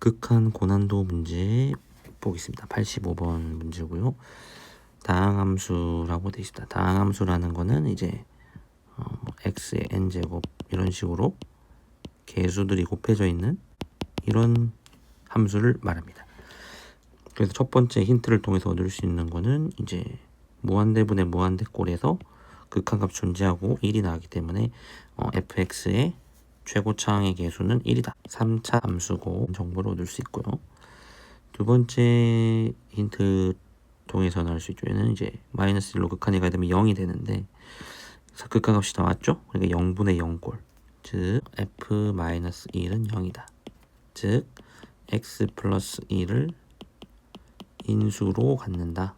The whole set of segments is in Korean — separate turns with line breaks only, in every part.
극한 고난도 문제 보겠습니다. 85번 문제고요. 다항함수라고 되어 있습니다. 다항함수라는 거는 이제 x의 n제곱 이런 식으로 개수들이 곱해져 있는 이런 함수를 말합니다. 그래서 첫 번째 힌트를 통해서 얻을 수 있는 거는 이제 무한대분의 무한대꼴에서 극한값 존재하고 1이 나오기 때문에 fx의 최고차항의 개수는 1이다. 3차 함수고 정보를 얻을 수 있고요. 두 번째 힌트 통해서는 알 수 있죠. 얘는 이제 마이너스 1로 극한이 가야 되면 0이 되는데 극한값이 나왔죠. 그러니까 0분의 0꼴. 즉 f-1은 0이다. 즉 x 플러스 1을 인수로 갖는다.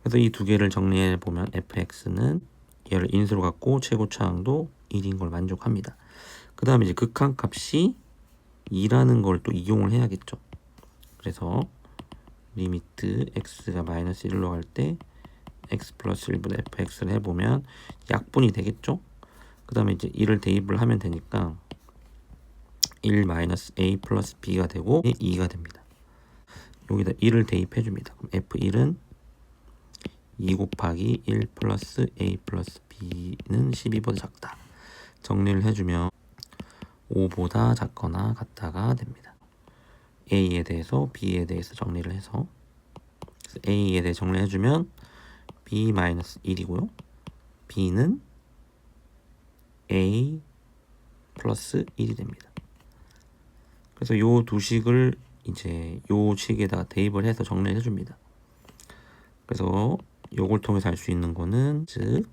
그래서 이 두 개를 정리해 보면 fx는 얘를 인수로 갖고 최고차항도 1인 걸 만족합니다. 그 다음에 이제 극한값이 2라는 걸 또 이용을 해야겠죠. 그래서 리미트 x가 마이너스 1로 갈 때 x 플러스 1분의 fx를 해보면 약분이 되겠죠. 그 다음에 이제 1을 대입을 하면 되니까 1 마이너스 a 플러스 b가 되고 2가 됩니다. 여기다 1을 대입해 줍니다. 그럼 f1은 2 곱하기 1 플러스 a 플러스 b는 12보다 작다. 정리를 해주면 5보다 작거나 같다가 됩니다. a에 대해서 b에 대해서 정리를 해서 a에 대해 정리해주면 b-1이고요. b는 a 플러스 1이 됩니다. 그래서 요 두 식을 이제 요 식에다가 대입을 해서 정리를 해줍니다. 그래서 요걸 통해서 알 수 있는 거는 즉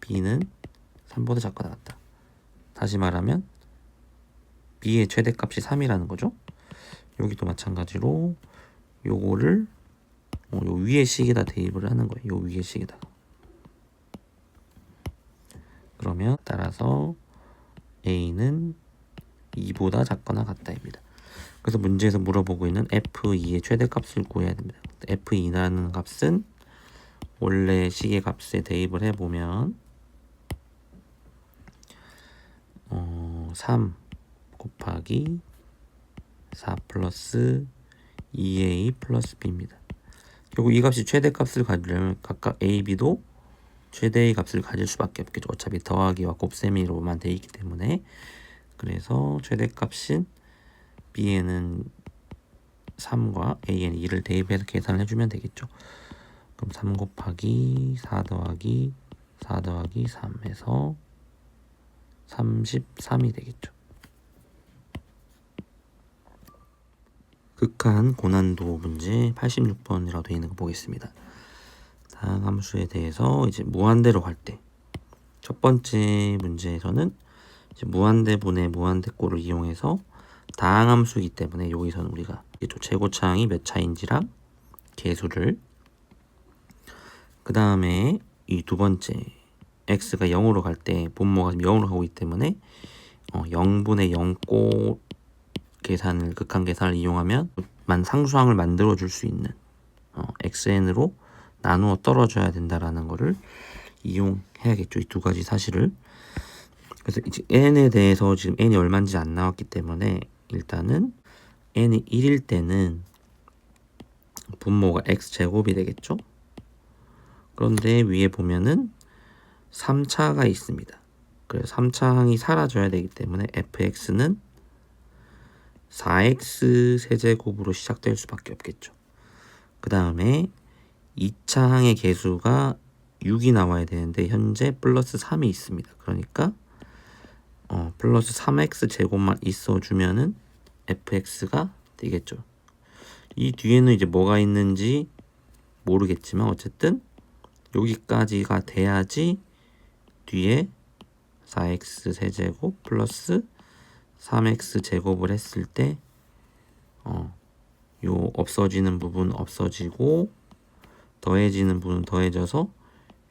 b는 3보다 작거나 같다. 다시 말하면 b의 최대값이 3이라는 거죠. 여기도 마찬가지로 요거를 요 위의 식에다 대입을 하는 거예요. 요 위의 식에다가. 그러면 따라서 a는 2보다 작거나 같다입니다. 그래서 문제에서 물어보고 있는 f2의 최대값을 구해야 됩니다. f2라는 값은 원래 식의 값에 대입을 해보면 3 곱하기 4 플러스 2a 플러스 b입니다. 결국 이 값이 최대값을 가지려면 각각 a, b도 최대의 값을 가질 수밖에 없겠죠. 어차피 더하기와 곱셈이로만 되어 있기 때문에. 그래서 최대값인 b에는 3과 a에는 2를 대입해서 계산을 해주면 되겠죠. 그럼 3 곱하기 4 더하기 4 더하기 3에서 33이 되겠죠. 극한 고난도 문제 86번이라고 되어 있는 거 보겠습니다. 다항 함수에 대해서 이제 무한대로 갈 때 첫 번째 문제에서는 이제 무한대분의 무한대꼴을 이용해서 다항 함수이기 때문에 여기서는 우리가 최고차항이 몇 차인지랑 개수를, 그 다음에 이 두 번째 x가 0으로 갈 때 분모가 0으로 가고 있기 때문에 0분의 0꼴 계산을, 극한 계산을 이용하면 상수항을 만들어 줄 수 있는 xn으로 나누어 떨어져야 된다라는 거를 이용해야겠죠. 이 두 가지 사실을. 그래서 이제 n에 대해서 지금 n이 얼마인지 안 나왔기 때문에 일단은 n이 1일 때는 분모가 x제곱이 되겠죠. 그런데 위에 보면은 3차가 있습니다. 그래서 3차항이 사라져야 되기 때문에 fx는 4x 세제곱으로 시작될 수밖에 없겠죠. 그 다음에 2차항의 개수가 6이 나와야 되는데 현재 플러스 3이 있습니다. 그러니까 플러스 3x 제곱만 있어주면은 fx가 되겠죠. 이 뒤에는 이제 뭐가 있는지 모르겠지만 어쨌든 여기까지가 돼야지 뒤에 4x 세제곱 플러스 3x 제곱을 했을 때 요 없어지는 부분 없어지고 더해지는 부분 더해져서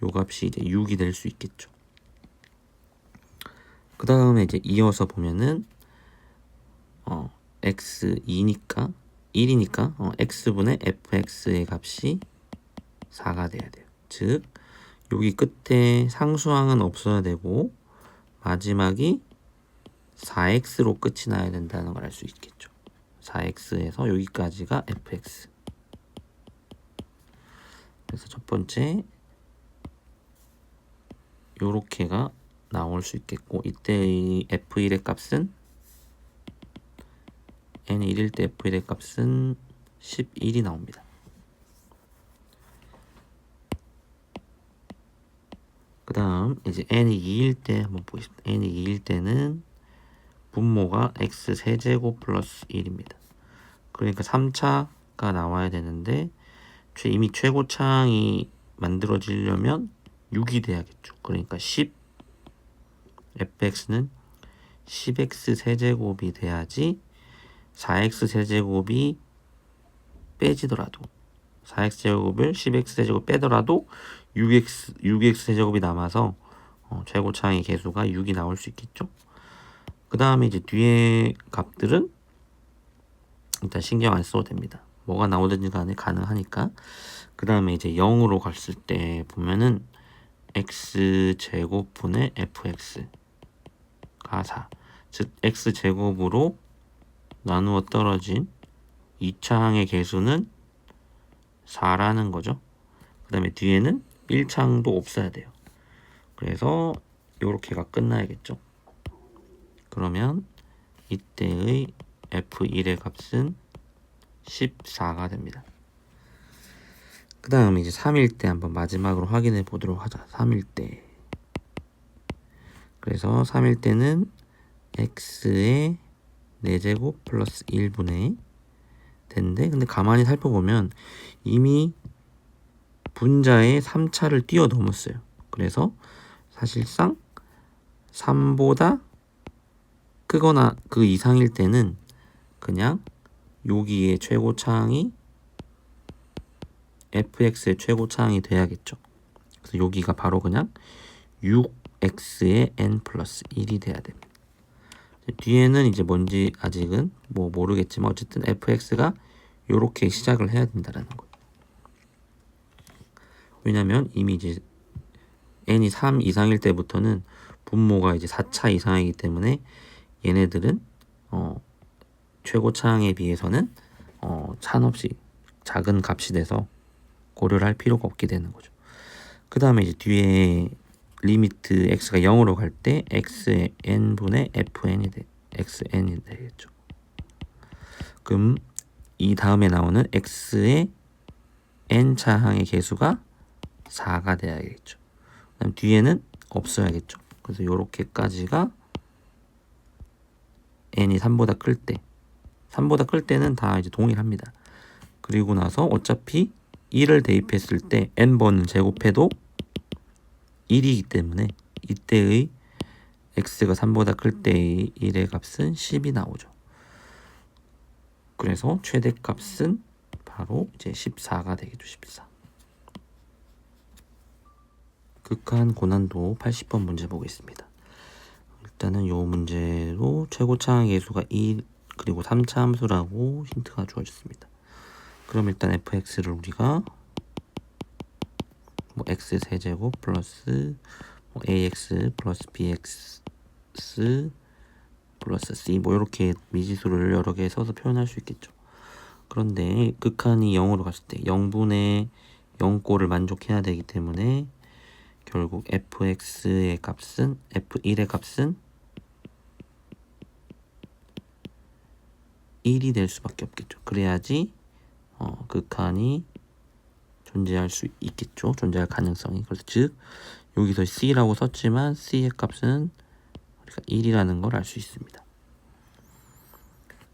요 값이 이제 6이 될 수 있겠죠. 그 다음에 이제 이어서 보면은 x2니까 1이니까 x분의 fx의 값이 4가 돼야 돼요. 즉 여기 끝에 상수항은 없어야 되고 마지막이 4x로 끝이 나야 된다는 걸 알 수 있겠죠. 4x에서 여기까지가 fx. 그래서 첫 번째 요렇게가 나올 수 있겠고, 이때의 f1의 값은 n이 1일 때 f1의 값은 11이 나옵니다. 그 다음 이제 n이 2일 때 한번 보겠습니다. n이 2일 때는 분모가 x 세제곱 플러스 1입니다. 그러니까 3차가 나와야 되는데 이미 최고차항이 만들어지려면 6이 돼야겠죠. 그러니까 10 fx는 10x 세제곱이 돼야지 4x 세제곱이 빼지더라도 4x 제곱을 10x 세제곱 빼더라도 6x 세제곱이 남아서 최고차항의 개수가 6이 나올 수 있겠죠. 그 다음에 이제 뒤에 값들은 일단 신경 안 써도 됩니다. 뭐가 나오든지 간에 가능하니까. 그 다음에 이제 0으로 갔을 때 보면은 x제곱분의 fx가 4. 즉 x제곱으로 나누어 떨어진 2차항의 개수는 4라는 거죠. 그 다음에 뒤에는 1차항도 없어야 돼요. 그래서 요렇게가 끝나야겠죠. 그러면 이때의 f1의 값은 14가 됩니다. 그 다음에 이제 3일 때 한번 마지막으로 확인해 보도록 하자. 3일 때. 그래서 3일 때는 x의 4제곱 플러스 1분의 된데, 근데 가만히 살펴보면 이미 분자의 3차를 뛰어넘었어요. 그래서 사실상 3보다 크거나 그 이상일 때는 그냥 여기에 최고차항이 fx의 최고차항이 돼야겠죠. 그래서 여기가 바로 그냥 6x의 n 플러스 1이 돼야 됩니다. 뒤에는 이제 뭔지 아직은 뭐 모르겠지만 어쨌든 fx가 요렇게 시작을 해야 된다라는 거예요. 왜냐면 이미 이제 n이 3 이상일 때부터는 분모가 이제 4차 이상이기 때문에 얘네들은 최고차항에 비해서는 한없이 작은 값이 돼서 고려를 할 필요가 없게 되는 거죠. 그 다음에 이제 뒤에 리미트 x가 0으로 갈 때 x의 n분의 fn이 xn이 되겠죠. 그럼 이 다음에 나오는 x의 n차항의 개수가 4가 돼야겠죠. 그다음 뒤에는 없어야겠죠. 그래서 요렇게까지가 n이 3보다 클 때, 3보다 클 때는 다 이제 동일합니다. 그리고 나서 어차피 1을 대입했을 때 n번을 제곱해도 1이기 때문에 이때의 x가 3보다 클 때의 1의 값은 10이 나오죠. 그래서 최대값은 바로 이제 14가 되겠죠. 14. 극한 고난도 80번 문제 보겠습니다. 일단은 이 문제로 최고차항의 개수가 2 그리고 3차 함수라고 힌트가 주어졌습니다. 그럼 일단 fx를 우리가 뭐 x 세제곱 플러스 뭐 ax 플러스 bx 플러스 c 뭐 이렇게 미지수를 여러 개 써서 표현할 수 있겠죠. 그런데 극한이 0으로 갔을 때 0분의 0꼴을 만족해야 되기 때문에 결국 fx의 값은 f1의 값은 1이 될 수밖에 없겠죠. 그래야지 극한이 존재할 수 있겠죠. 존재할 가능성이. 그래서 즉 여기서 c라고 썼지만 c의 값은 우리가 1이라는 걸 알 수 있습니다.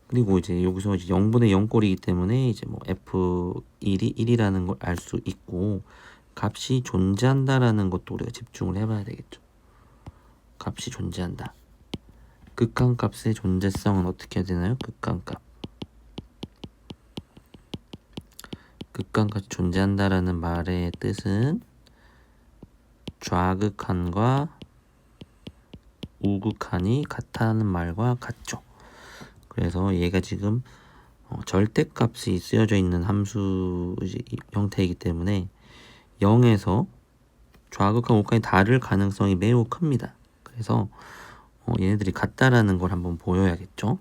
그리고 이제 여기서 이제 0분의 0꼴이기 때문에 이제 뭐 f1이 1이라는 걸 알 수 있고, 값이 존재한다라는 것도 우리가 집중을 해봐야 되겠죠. 값이 존재한다. 극한값의 존재성은 어떻게 해야 되나요? 극한값. 극한값이 존재한다라는 말의 뜻은 좌극한과 우극한이 같다는 말과 같죠. 그래서 얘가 지금 절대값이 쓰여져 있는 함수 형태이기 때문에 0에서 좌극한 우극한이 다를 가능성이 매우 큽니다. 그래서 얘네들이 같다라는 걸 한번 보여야겠죠.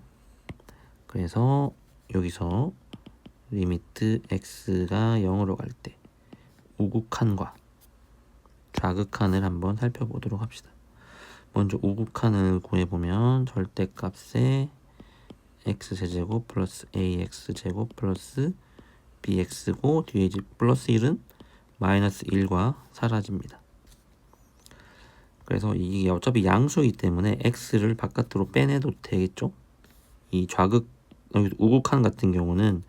그래서 여기서 리미트 x가 0으로 갈 때 우극한과 좌극한을 한번 살펴보도록 합시다. 먼저 우극한을 구해보면 절대값에 x제곱 플러스 ax제곱 플러스 bx고 뒤에 이제 플러스 1은 마이너스 1과 사라집니다. 그래서 이게 어차피 양수이기 때문에 x를 바깥으로 빼내도 되겠죠. 이 좌극 우극한 같은 경우는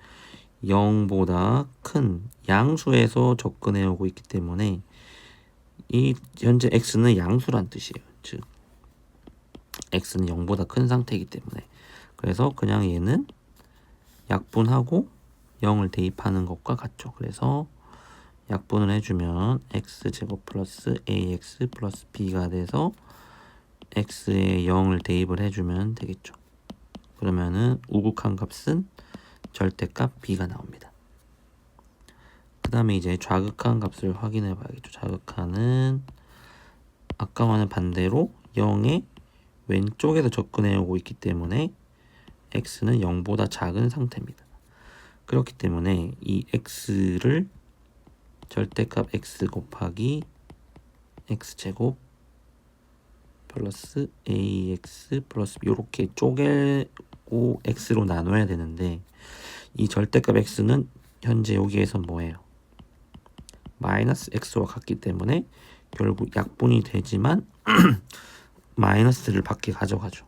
0보다 큰 양수에서 접근해 오고 있기 때문에 이 현재 x는 양수란 뜻이에요. 즉 x는 0보다 큰 상태이기 때문에 그래서 그냥 얘는 약분하고 0을 대입하는 것과 같죠. 그래서 약분을 해주면 x제곱 플러스 ax 플러스 b가 돼서 x에 0을 대입을 해주면 되겠죠. 그러면은 우극한 값은 절대값 b가 나옵니다. 그 다음에 이제 좌극한 값을 확인해 봐야겠죠. 좌극한은 아까와는 반대로 0의 왼쪽에서 접근해 오고 있기 때문에 x는 0보다 작은 상태입니다. 그렇기 때문에 이 x를 절대값 x 곱하기 x제곱 플러스 ax 플러스 이렇게 쪼개고 x로 나눠야 되는데 이 절대값 x는 현재 여기에서 뭐예요? 마이너스 x와 같기 때문에 결국 약분이 되지만 마이너스를 밖에 가져가죠.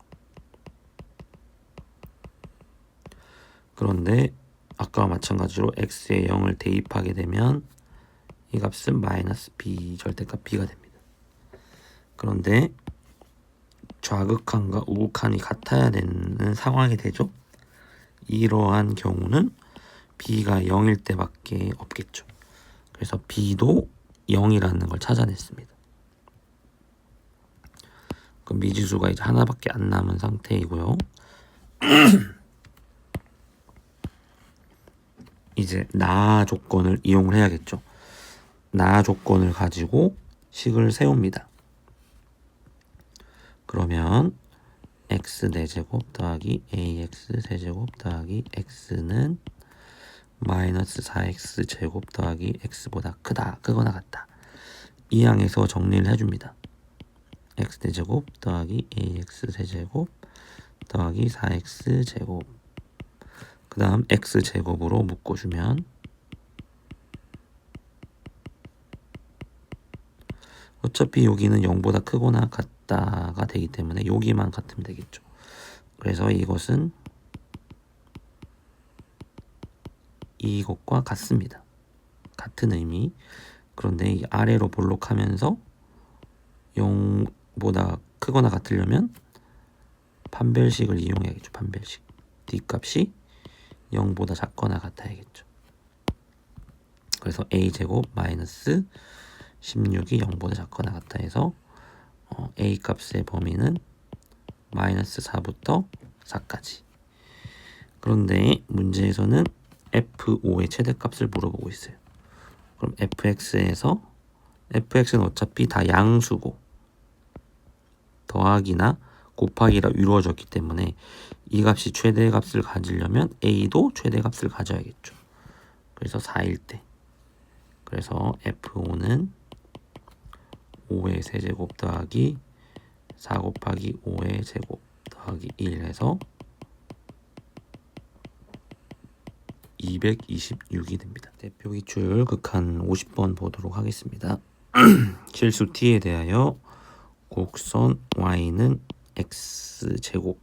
그런데 아까와 마찬가지로 x에 0을 대입하게 되면 이 값은 마이너스 b 절대값 b가 됩니다. 그런데 좌극한과 우극한이 같아야 되는 상황이 되죠. 이러한 경우는 b가 0일 때밖에 없겠죠. 그래서 b도 0이라는 걸 찾아냈습니다. 그럼 미지수가 이제 하나밖에 안 남은 상태이고요. 이제 나 조건을 이용을 해야겠죠. 나 조건을 가지고 식을 세웁니다. 그러면 x 4제곱 더하기 ax 세제곱 더하기 x는 마이너스 4x 제곱 더하기 x보다 크거나 같다. 이 항에서 정리를 해줍니다. x 4제곱 더하기 ax 세제곱 더하기 4x 제곱 그 다음 x 제곱으로 묶어주면 어차피 여기는 0보다 크거나 같다가 되기 때문에 여기만 같으면 되겠죠. 그래서 이것은 이것과 같습니다. 같은 의미. 그런데 이 아래로 볼록하면서 0보다 크거나 같으려면 판별식을 이용해야겠죠. 판별식. 뒷값이 0보다 작거나 같아야겠죠. 그래서 a제곱 마이너스 16이 0보다 작거나 같다 해서 a 값의 범위는 마이너스 4부터 4까지. 그런데 문제에서는 f5의 최대값을 물어보고 있어요. 그럼 fx에서 fx는 어차피 다 양수고 더하기나 곱하기라 이루어졌기 때문에 이 값이 최대값을 가지려면 a도 최대값을 가져야겠죠. 그래서 4일 때. 그래서 f5는 5의 세제곱 더하기 4 곱하기 5의 제곱 더하기 1 해서 226이 됩니다. 대표 기출 극한 50번 보도록 하겠습니다. 실수 t에 대하여 곡선 y는 x제곱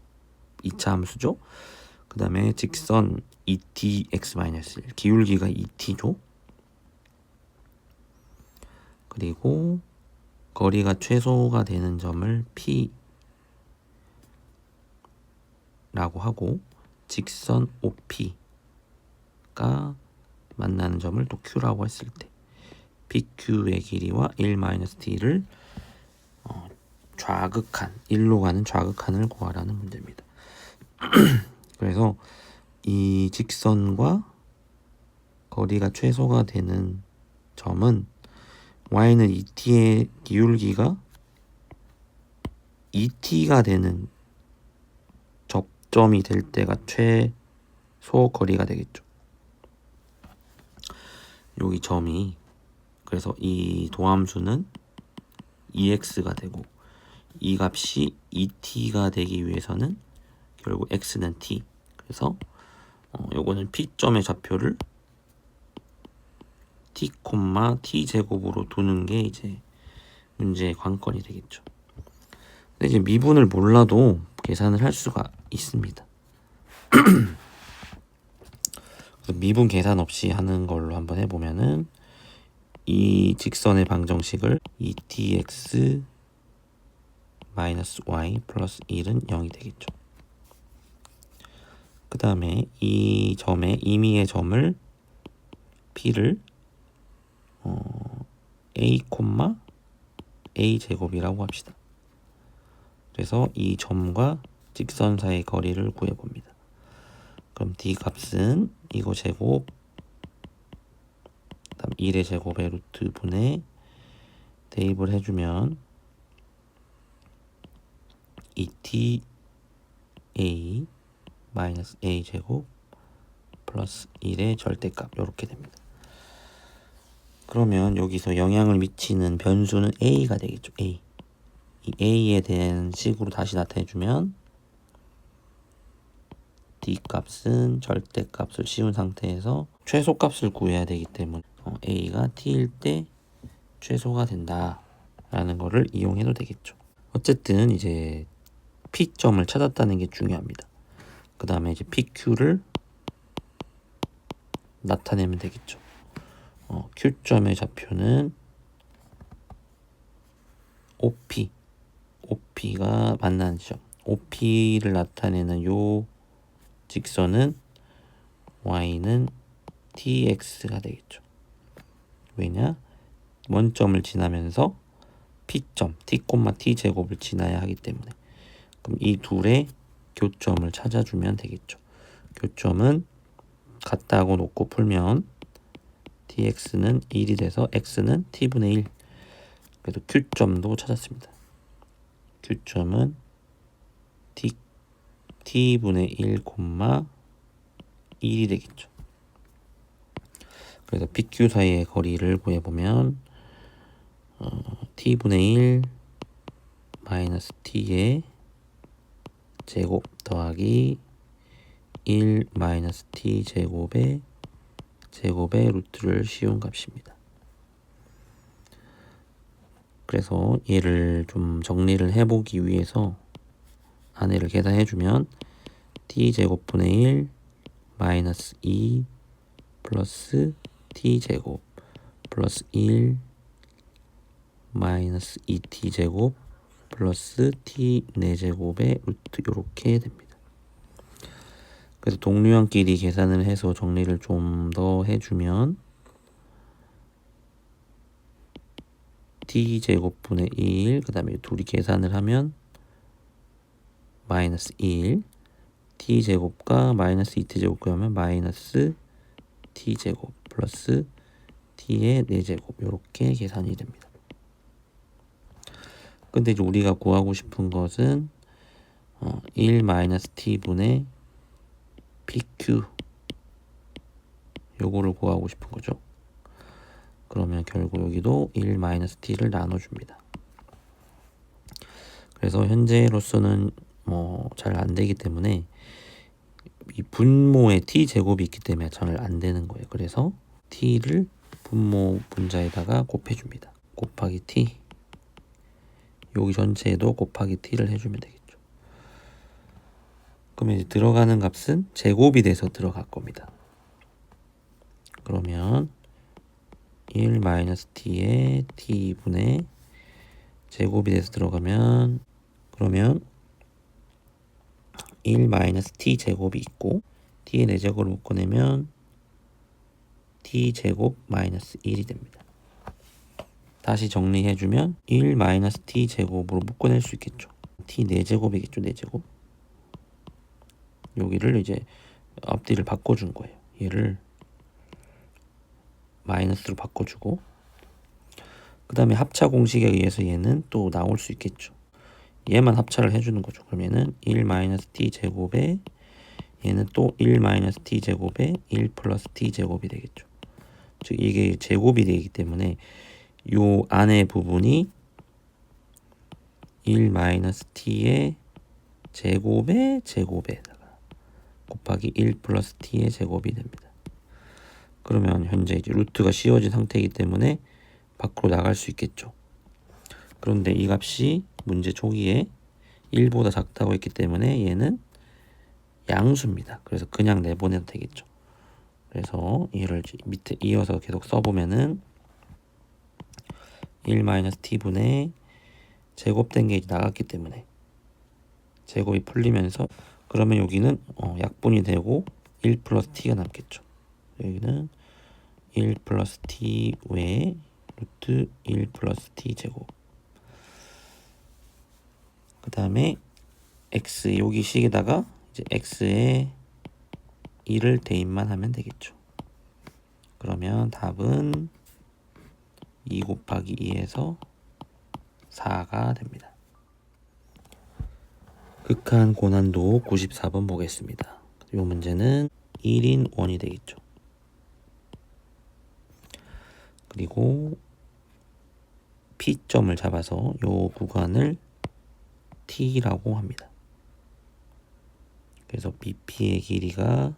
2차 함수죠. 그 다음에 직선 2t x-1 기울기가 2t죠. 그리고 거리가 최소가 되는 점을 P 라고 하고 직선 OP가 만나는 점을 또 Q라고 했을 때 PQ의 길이와 1-T를 좌극한 1로 가는 좌극한을 구하라는 문제입니다. 그래서 이 직선과 거리가 최소가 되는 점은 y는 2t의 기울기가 2t가 되는 접점이 될 때가 최소 거리가 되겠죠. 여기 점이, 그래서 이 도함수는 ex가 되고 이 값이 2t가 되기 위해서는 결국 x는 t. 그래서 요거는 P점의 좌표를 t, t 제곱으로 두는 게 이제 문제의 관건이 되겠죠. 근데 이제 미분을 몰라도 계산을 할 수가 있습니다. 그래서 미분 계산 없이 하는 걸로 한번 해보면은 이 직선의 방정식을 2tx y 플러스 1은 0이 되겠죠. 그 다음에 이 점의 임의의 점을 p를 a, a 제곱이라고 합시다. 그래서 이 점과 직선 사이의 거리를 구해봅니다. 그럼 d 값은 이거 제곱, 그 다음 1의 제곱의 루트 분의 대입을 해주면 2t a 마이너스 a 제곱 플러스 1의 절대값, 이렇게 됩니다. 그러면 여기서 영향을 미치는 변수는 a가 되겠죠. a. 이 a에 대한 식으로 다시 나타내주면 d 값은 절대값을 씌운 상태에서 최소값을 구해야 되기 때문에 a가 t일 때 최소가 된다 라는 거를 이용해도 되겠죠. 어쨌든 이제 p점을 찾았다는 게 중요합니다. 그 다음에 이제 pq를 나타내면 되겠죠. q점의 좌표는 OP가 만나는 지점. OP를 나타내는 요 직선은 y는 tx가 되겠죠. 왜냐? 원점을 지나면서 p점, t, t 제곱을 지나야 하기 때문에. 그럼 이 둘의 교점을 찾아주면 되겠죠. 교점은 같다고 놓고 풀면 tx는 1이 돼서 x는 t분의 1. 그래서 q점도 찾았습니다. q점은 t분의 1, 1이 되겠죠. 그래서 PQ 사이의 거리를 구해보면 t분의 1 마이너스 t의 제곱 더하기 1 마이너스 t 제곱의 루트를 씌운 값입니다. 그래서 얘를 좀 정리를 해보기 위해서 안에를 계산해주면 t제곱분의 1 마이너스 2 플러스 t제곱 플러스 1 마이너스 2t제곱 플러스 t 4제곱의 루트, 이렇게 됩니다. 그래서 동류항끼리 계산을 해서 정리를 좀 더 해주면 t제곱분의 1, 그 다음에 둘이 계산을 하면 마이너스 1, t제곱과 마이너스 2t제곱 구하면 마이너스 t제곱 플러스 t의 4제곱, 이렇게 계산이 됩니다. 근데 이제 우리가 구하고 싶은 것은 1 마이너스 t분의 pq, 요거를 구하고 싶은 거죠. 그러면 결국 여기도 1 마이너스 t를 나눠줍니다. 그래서 현재로서는 잘 안 되기 때문에 이 분모에 t 제곱이 있기 때문에 잘 안 되는 거예요. 그래서 t를 분모 분자에다가 곱해줍니다. 곱하기 t, 여기 전체에도 곱하기 t를 해주면 되겠죠. 그러면 이제 들어가는 값은 제곱이 돼서 들어갈 겁니다. 그러면 1 마이너스 t의 t분의 제곱이 돼서 들어가면, 그러면 1 마이너스 t 제곱이 있고 t의 4제곱을 묶어내면 t 제곱 마이너스 1이 됩니다. 다시 정리해주면 1 마이너스 t 제곱으로 묶어낼 수 있겠죠. t 4제곱이겠죠. 4제곱. 여기를 이제 앞뒤를 바꿔준 거예요. 얘를 마이너스로 바꿔주고, 그 다음에 합차 공식에 의해서 얘는 또 나올 수 있겠죠. 얘만 합차를 해주는 거죠. 그럼 얘는 1 마이너스 t 제곱에 얘는 또 1 마이너스 t 제곱에 1 플러스 t 제곱이 되겠죠. 즉 이게 제곱이 되기 때문에 요 안의 부분이 1 마이너스 t의 제곱에다가 곱하기 1 플러스 t의 제곱이 됩니다. 그러면 현재 이제 루트가 씌워진 상태이기 때문에 밖으로 나갈 수 있겠죠. 그런데 이 값이 문제 초기에 1보다 작다고 했기 때문에 얘는 양수입니다. 그래서 그냥 내보내도 되겠죠. 그래서 얘를 밑에 이어서 계속 써보면은 1-t분의 제곱된 게 이제 나갔기 때문에 제곱이 풀리면서 그러면 여기는 약분이 되고 1 플러스 t가 남겠죠. 여기는 1 플러스 t 외에 루트 1 플러스 t 제곱. 그 다음에 x 여기 식에다가 이제 x에 2를 대입만 하면 되겠죠. 그러면 답은 2 곱하기 2에서 4가 됩니다. 극한 고난도 94번 보겠습니다. 이 문제는 1인 원이 되겠죠. 그리고 P점을 잡아서 이 구간을 T라고 합니다. 그래서 BP의 길이가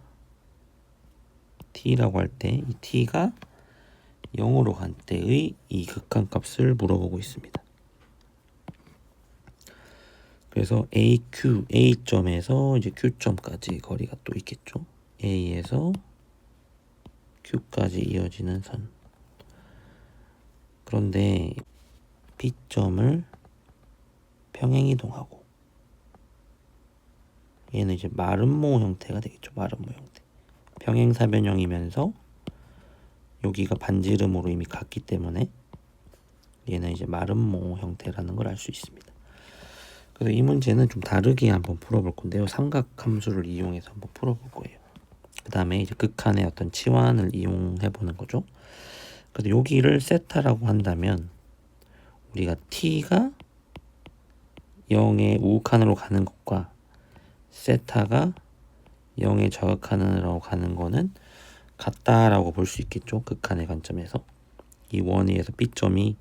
T라고 할 때 이 T가 0으로 간 때의 이 극한값을 물어보고 있습니다. 그래서 A점에서 이제 Q점까지 거리가 또 있겠죠. A에서 Q까지 이어지는 선. 그런데 B점을 평행이동하고 얘는 이제 마름모 형태가 되겠죠. 마름모 형태. 평행사변형이면서 여기가 반지름으로 이미 같기 때문에 얘는 이제 마름모 형태라는 걸 알 수 있습니다. 그래서 이 문제는 좀 다르게 한번 풀어볼 건데요. 삼각함수를 이용해서 한번 풀어볼 거예요. 그 다음에 이제 극한의 어떤 치환을 이용해 보는 거죠. 그래서 여기를 세타라고 한다면 우리가 t가 0의 우극한으로 가는 것과 세타가 0의 저극한으로 가는 거는 같다라고 볼 수 있겠죠. 극한의 관점에서 이 원위에서 B점이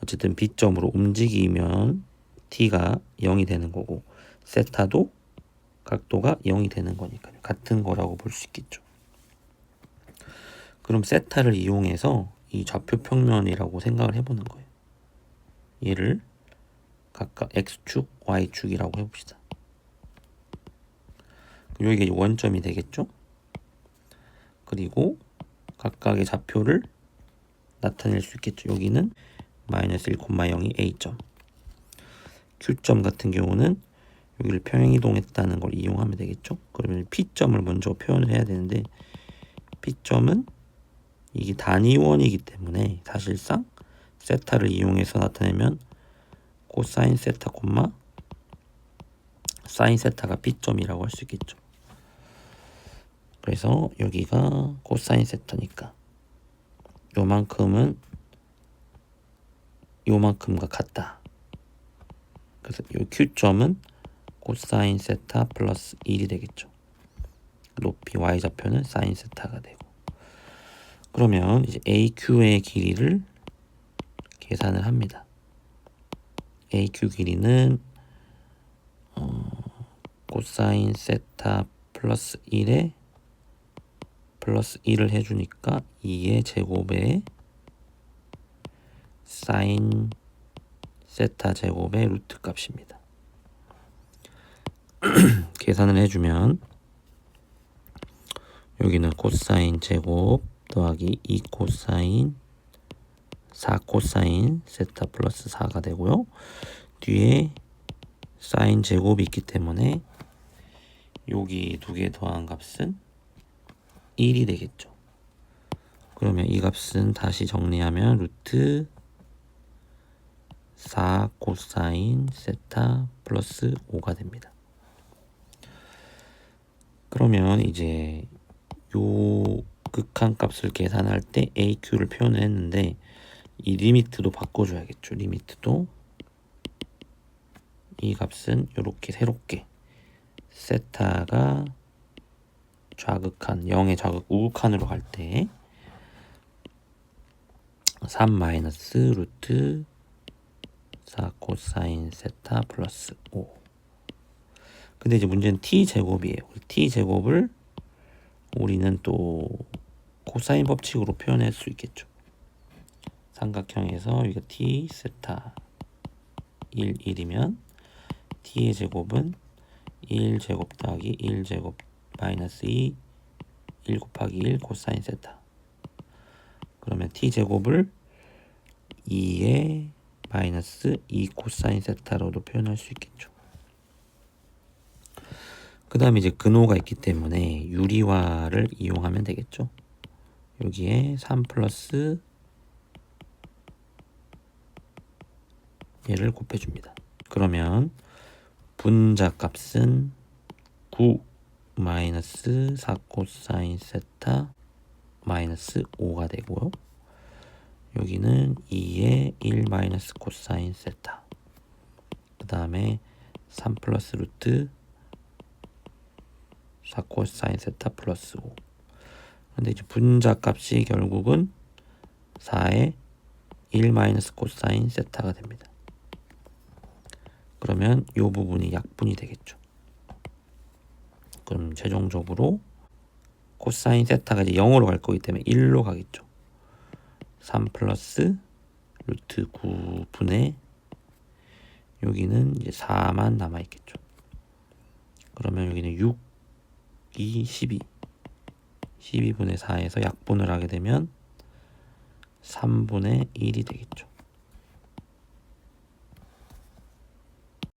어쨌든 B점으로 움직이면 T가 0이 되는 거고 세타도 각도가 0이 되는 거니까요. 같은 거라고 볼 수 있겠죠. 그럼 세타를 이용해서 이 좌표 평면이라고 생각을 해보는 거예요. 얘를 각각 X축, Y축이라고 해봅시다. 그럼 여기가 원점이 되겠죠. 그리고 각각의 좌표를 나타낼 수 있겠죠. 여기는 마이너스 1,0이 A점. Q점 같은 경우는 여기를 평행이동했다는 걸 이용하면 되겠죠. 그러면 P점을 먼저 표현을 해야 되는데 P점은 이게 단위원이기 때문에 사실상 세타를 이용해서 나타내면 코사인 세타, 사인 세타가 P점이라고 할 수 있겠죠. 그래서 여기가 코사인 세타니까 요만큼은 요만큼과 같다. 그래서 이 Q점은 코사인 세타 플러스 1이 되겠죠. 높이 Y좌표는 사인 세타가 되고 그러면 이제 AQ의 길이를 계산을 합니다. AQ 길이는 코사인 세타 플러스 1에 플러스 1을 해주니까 2의 제곱에 사인 세타 제곱의 루트 값입니다. 계산을 해주면 여기는 코사인 제곱 더하기 2 코사인 4 코사인 세타 플러스 4가 되고요. 뒤에 사인 제곱이 있기 때문에 여기 두 개 더한 값은 1이 되겠죠. 그러면 이 값은 다시 정리하면 루트 4 코사인 세타 플러스 5가 됩니다. 그러면 이제 요 극한값을 계산할 때 AQ를 표현을 했는데 이 리미트도 바꿔줘야겠죠. 리미트도 이 값은 이렇게 새롭게 세타가 좌극한 0의 좌극 우극한으로 갈 때 3 마이너스 루트 4 코사인 세타 플러스 5. 근데 이제 문제는 t제곱이에요. t제곱을 우리는 또 코사인 법칙으로 표현할 수 있겠죠. 삼각형에서 여기가 t 세타 1, 1이면 t의 제곱은 1제곱 더하기 1제곱 마이너스 2 1 곱하기 1 코사인 세타. 그러면 t제곱을 2의 마이너스 2 코사인 세타로도 표현할 수 있겠죠. 그 다음에 이제 근호가 있기 때문에 유리화를 이용하면 되겠죠. 여기에 3 플러스 얘를 곱해줍니다. 그러면 분자 값은 9 마이너스 4 코사인 세타 마이너스 5가 되고요. 여기는 2의 1 마이너스 코사인 세타. 그 다음에 3 플러스 루트 4 코사인 세타 플러스 5. 근데 이제 분자 값이 결국은 4의 1 마이너스 코사인 세타가 됩니다. 그러면 이 부분이 약분이 되겠죠. 그럼 최종적으로 코사인 세타가 이제 0으로 갈 거기 때문에 1로 가겠죠. 3 플러스 루트 9분의 여기는 이제 4만 남아 있겠죠. 그러면 여기는 6, 2, 12 12분의 4에서 약분을 하게 되면 3분의 1이 되겠죠.